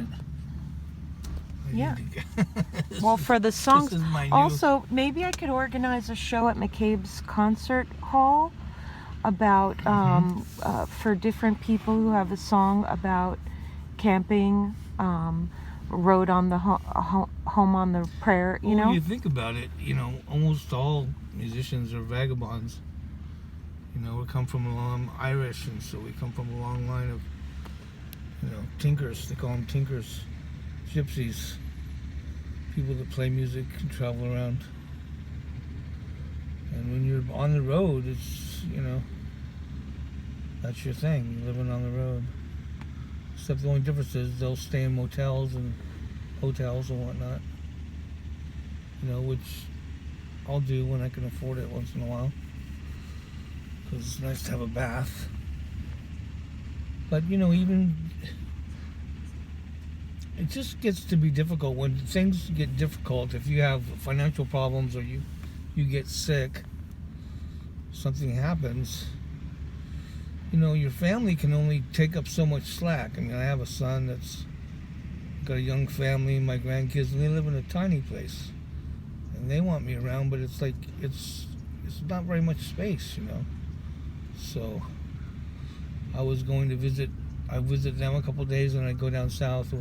musician. Yeah. Well, for the songs, also maybe I could organize a show at McCabe's Concert Hall about for different people who have a song about camping, Road on the Home on the Prayer. You know, when you think about it, almost all musicians are vagabonds. We come from a long Irish, and so we come from a long line of tinkers. They call them tinkers, gypsies, people that play music and travel around. And when you're on the road, it's that's your thing. You're living on the road. Except the only difference is they'll stay in motels and hotels and whatnot. Which I'll do when I can afford it once in a while. Because it's nice to have a bath. But, even... It just gets to be difficult. When things get difficult, if you have financial problems or you get sick, something happens, your family can only take up so much slack. I have a son that's got a young family, my grandkids, and they live in a tiny place. And they want me around, but it's like, it's not very much space, So, I was going to visit them a couple of days, and I go down south,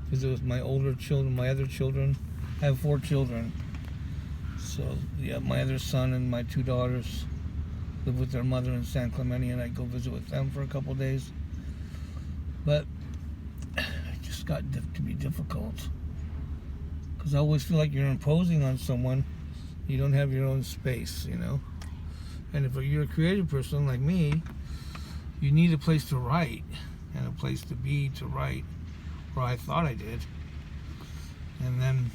visit with my older children, my other children. I have 4 children. So, yeah, my other son and my 2 daughters live with their mother in San Clemente, and I go visit with them for a couple of days. But it just got to be difficult. Because I always feel like you're imposing on someone. You don't have your own space, And if you're a creative person like me, you need a place to write and a place to be to write, or I thought I did. And then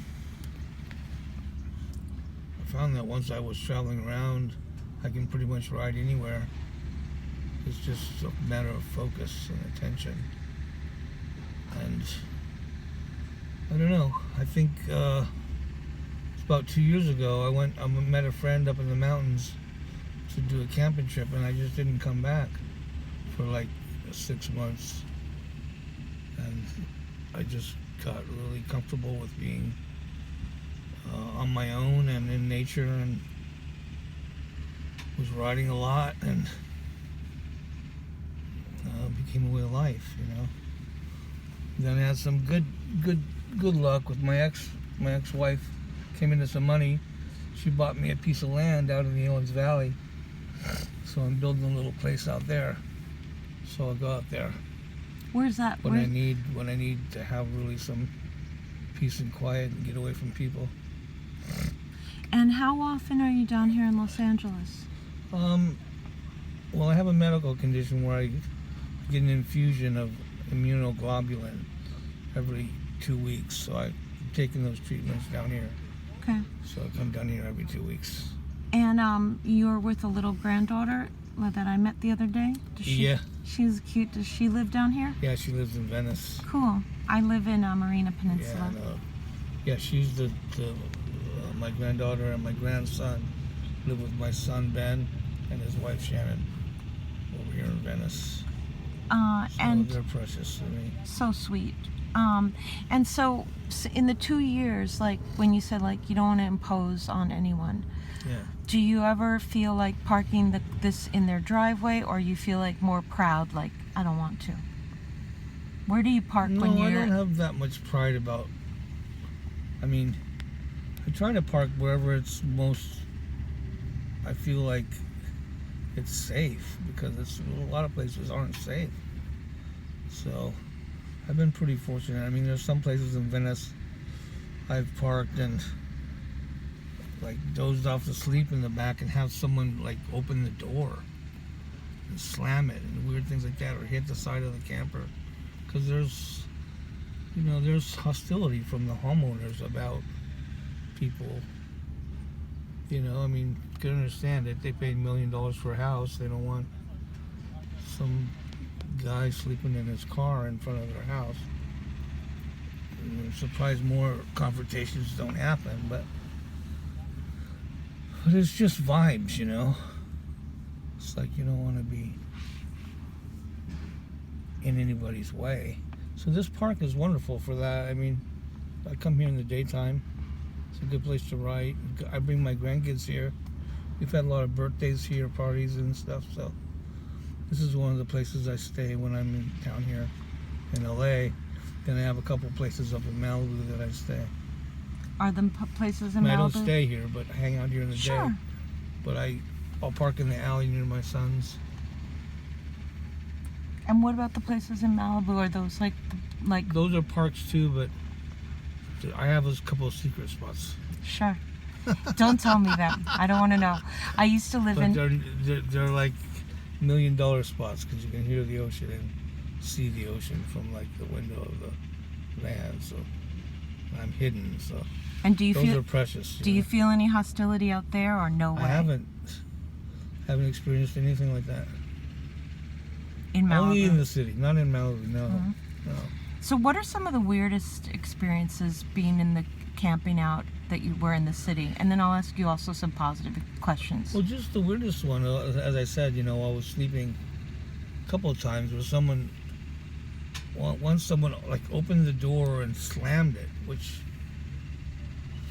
I found that once I was traveling around, I can pretty much write anywhere. It's just a matter of focus and attention. And I don't know. I think it's about 2 years ago. I met a friend up in the mountains to do a camping trip, and I just didn't come back for like 6 months. And I just got really comfortable with being on my own and in nature, and was writing a lot, and became a way of life, Then I had some good luck with my ex-wife. Came into some money. She bought me a piece of land out in the Owens Valley. So I'm building a little place out there. So I'll go out there. Where's that? When I need to have really some peace and quiet and get away from people. And how often are you down here in Los Angeles? Well, I have a medical condition where I get an infusion of immunoglobulin every 2 weeks. So I'm taking those treatments down here. Okay. So I come down here every 2 weeks. And you're with a little granddaughter that I met the other day? Yeah. She's cute. Does she live down here? Yeah, she lives in Venice. Cool. I live in Marina Peninsula. Yeah, she's my granddaughter and my grandson live with my son Ben and his wife Shannon over here in Venice. And they're precious to me. So sweet. And so in the 2 years, like when you said like you don't want to impose on anyone, yeah. Do you ever feel like parking this in their driveway, or you feel like more proud, like I don't want to? Where do you park when you're... No, I don't have that much pride about... I try to park wherever it's most... I feel like it's safe, because a lot of places aren't safe. So I've been pretty fortunate. There's some places in Venice I've parked and like dozed off to sleep in the back and have someone like open the door and slam it and weird things like that, or hit the side of the camper, because there's hostility from the homeowners about people. You can understand it. They paid $1 million for a house. They don't want some guy sleeping in his car in front of their house. I'm surprised more confrontations don't happen, but it's just vibes, It's like you don't want to be in anybody's way. So this park is wonderful for that. I mean, I come here in the daytime. It's a good place to write. I bring my grandkids here. We've had a lot of birthdays here, parties and stuff. So this is one of the places I stay when I'm in town here in LA. Then I have a couple places up in Malibu that I stay. Are them places in Malibu? I don't stay here, but I hang out here in the day. But I'll park in the alley near my son's. And what about the places in Malibu? Are those like Those are parks too, but I have a couple of secret spots. Sure. Don't tell me them. I don't want to know. I used to live in. They're like $1 million spots because you can hear the ocean and see the ocean from like the window of the van. So I'm hidden. So. And do you those are precious. Do you feel any hostility out there, or no way? I haven't experienced anything like that. In Malibu? Only in the city, not in Malibu. No, no. So, what are some of the weirdest experiences being in the camping out that you were in the city? And then I'll ask you also some positive questions. Well, just the weirdest one, as I said, I was sleeping a couple of times where once someone like opened the door and slammed it, which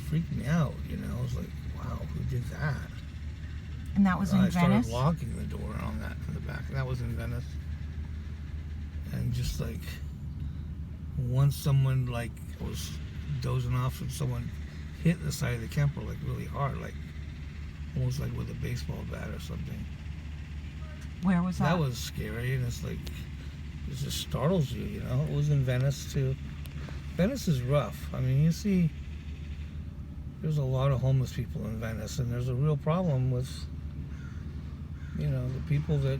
freaked me out. I was like, wow, who did that? And that was in Venice? I started locking the door on that in the back. And that was in Venice. And just like, once someone like was dozing off and someone hit the side of the camper like really hard, like almost like with a baseball bat or something. Where was that? That was scary, and it's like, it just startles you, It was in Venice too. Venice is rough. I mean, you see, there's a lot of homeless people in Venice, and there's a real problem with, the people that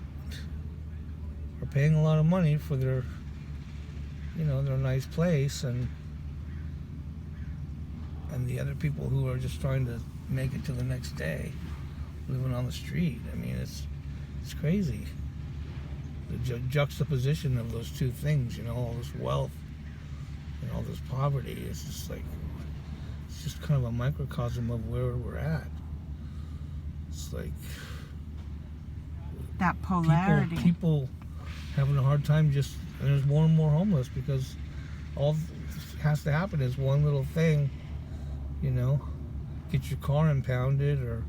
are paying a lot of money for their, their nice place, and the other people who are just trying to make it to the next day, living on the street. I mean, it's crazy. The juxtaposition of those two things, all this wealth and all this poverty, it's just like, it's just kind of a microcosm of where we're at. It's like that polarity. People having a hard time and there's more and more homeless because all has to happen is one little thing, get your car impounded or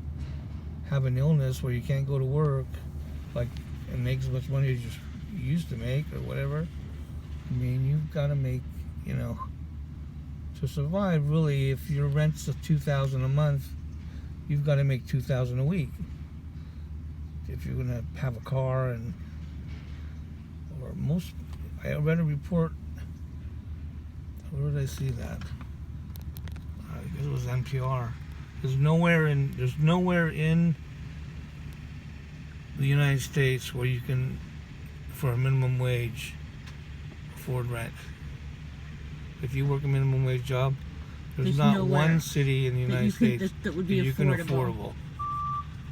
have an illness where you can't go to work, and make as much money as you used to make or whatever. I mean, you've got to make, to survive, really, if your rent's $2,000 a month, you've got to make $2,000 a week. If you're gonna have a car I read a report. Where did I see that? I guess it was NPR. There's nowhere in the United States where you can, for a minimum wage, afford rent. If you work a minimum wage job, there's not one city in the United States that would be you can affordable.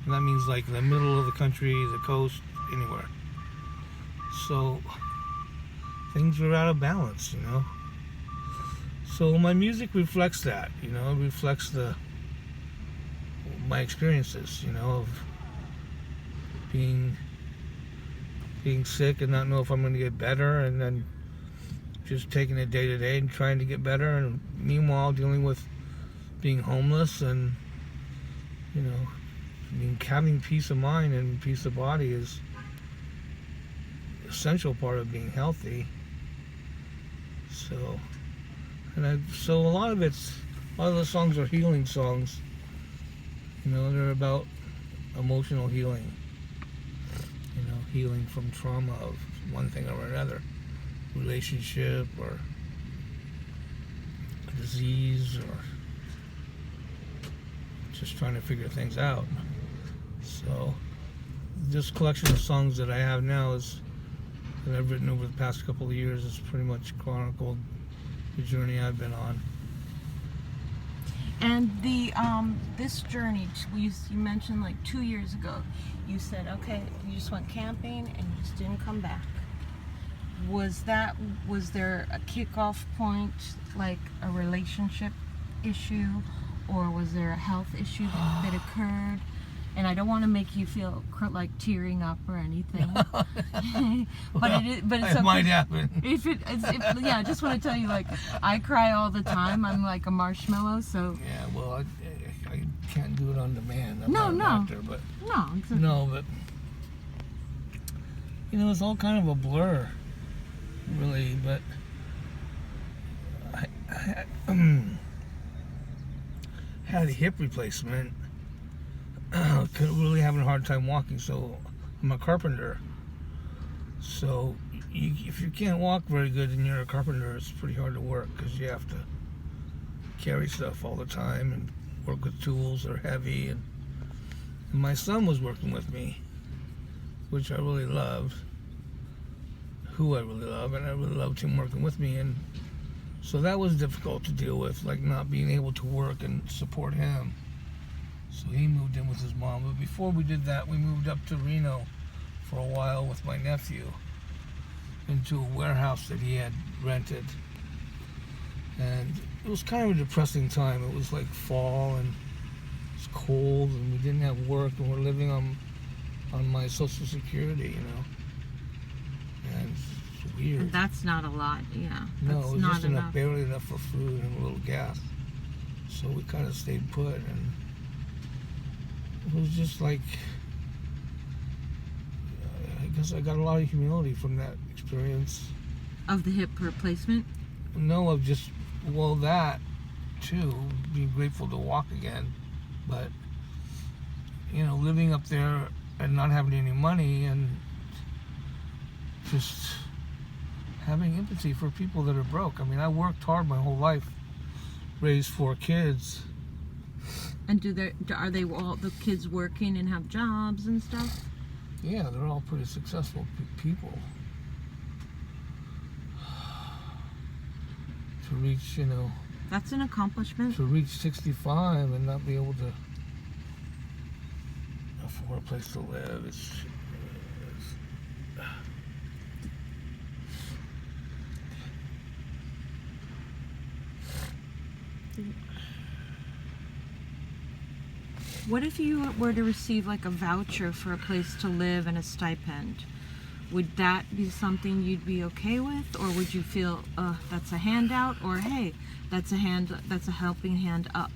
And that means like in the middle of the country, the coast, anywhere. So things are out of balance, So my music reflects that, it reflects my experiences, of being sick and not know if I'm going to get better, and then just taking it day to day and trying to get better, and meanwhile dealing with being homeless, and having peace of mind and peace of body is an essential part of being healthy. So a lot of the songs are healing songs. They're about emotional healing. Healing from trauma of one thing or another, relationship or a disease, or just trying to figure things out. So this collection of songs that I have now that I've written over the past couple of years is pretty much chronicled the journey I've been on. And this journey, you mentioned like 2 years ago, you said, okay, you just went camping and you just didn't come back. Was there a kickoff point, like a relationship issue, or was there a health issue that occurred? and I don't want to make you feel like tearing up or anything. But it's it might happen. Yeah, I just want to tell you, like, I cry all the time. I'm like a marshmallow, so. Yeah, well, I can't do it on demand. I'm No, not an actor, but but it's all kind of a blur, really. But I had a hip replacement. Really having a hard time walking, so I'm a carpenter. So if you can't walk very good and you're a carpenter, it's pretty hard to work because you have to carry stuff all the time and work with tools that are heavy. And my son was working with me, which I really loved, and I really loved him working with me. And so that was difficult to deal with, like not being able to work and support him. So he moved in with his mom. But before we did that, we moved up to Reno for a while with my nephew into a warehouse that he had rented. And it was kind of a depressing time. It was like fall and it was cold and we didn't have work and we're living on my Social Security, And it's weird. And that's not a lot, yeah. No, that's it was not just enough, barely enough for food and a little gas. So we kind of stayed put, and it was just like, I guess I got a lot of humility from that experience. Of the hip replacement? No, of just, well, that too, being grateful to walk again. But, living up there and not having any money and just having empathy for people that are broke. I mean, I worked hard my whole life, raised 4 kids. And are they all the kids working and have jobs and stuff? Yeah, they're all pretty successful people. To reach, That's an accomplishment. To reach 65 and not be able to afford a place to live, it's What if you were to receive like a voucher for a place to live and a stipend? Would that be something you'd be okay with, or would you feel, that's a handout, or hey, that's a helping hand up?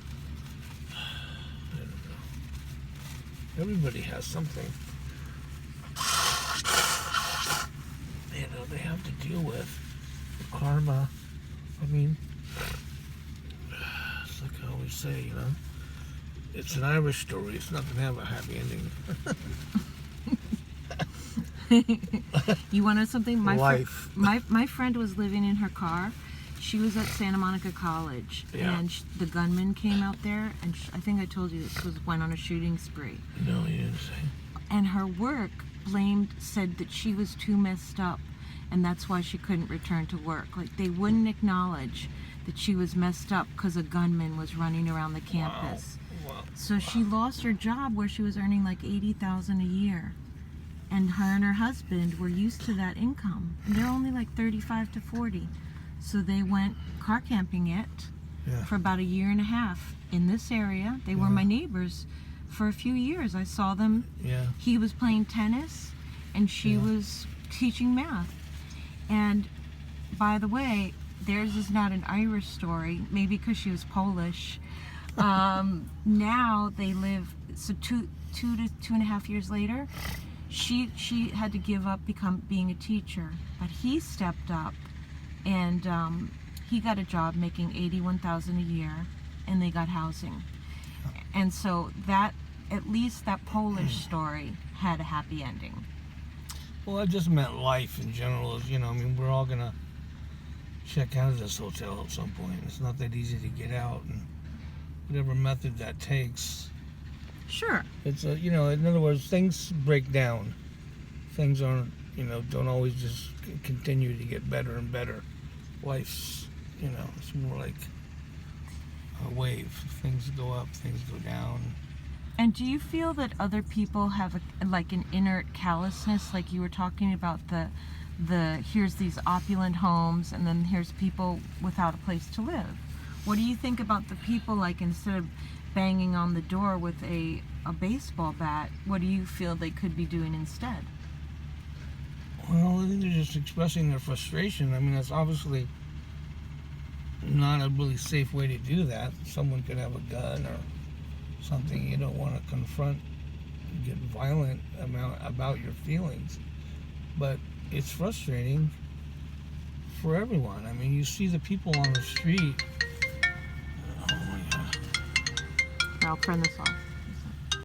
I don't know. Everybody has something, they have to deal with. The karma. I mean, it's like I always say, it's an Irish story. It's not going to have a happy ending. You want to know something? Life. My friend was living in her car. She was at Santa Monica College, and the gunman came out there, and I think I told you this went on a shooting spree. No, you didn't say. And her work said that she was too messed up, and that's why she couldn't return to work. Like, they wouldn't acknowledge that she was messed up because a gunman was running around the campus. Wow. So she lost her job where she was earning like $80,000 a year. And her husband were used to that income. And they're only like 35 to 40. So they went car camping for about a year and a half in this area. They were my neighbors for a few years. I saw them. Yeah. He was playing tennis and she was teaching math. And by the way, theirs is not an Irish story, maybe because she was Polish. Now they live, so two to 2.5 years later, she had to give up being a teacher, but he stepped up and he got a job making $81,000 a year, and they got housing. And so that, at least that Polish story had a happy ending. Well, I just meant life in general. We're all gonna check out of this hotel at some point. It's not that easy to get out, and whatever method that takes. Sure. It's in other words, things break down. Things aren't, don't always just continue to get better and better. Life's, it's more like a wave. Things go up, things go down. And do you feel that other people have an inert callousness, like you were talking about here's these opulent homes and then here's people without a place to live? What do you think about the people, like, instead of banging on the door with a baseball bat, what do you feel they could be doing instead? Well, I think they're just expressing their frustration. I mean, that's obviously not a really safe way to do that. Someone could have a gun or something. You don't want to confront, get violent about your feelings. But it's frustrating for everyone. I mean, you see the people on the street. Oh my God. I'll turn this off.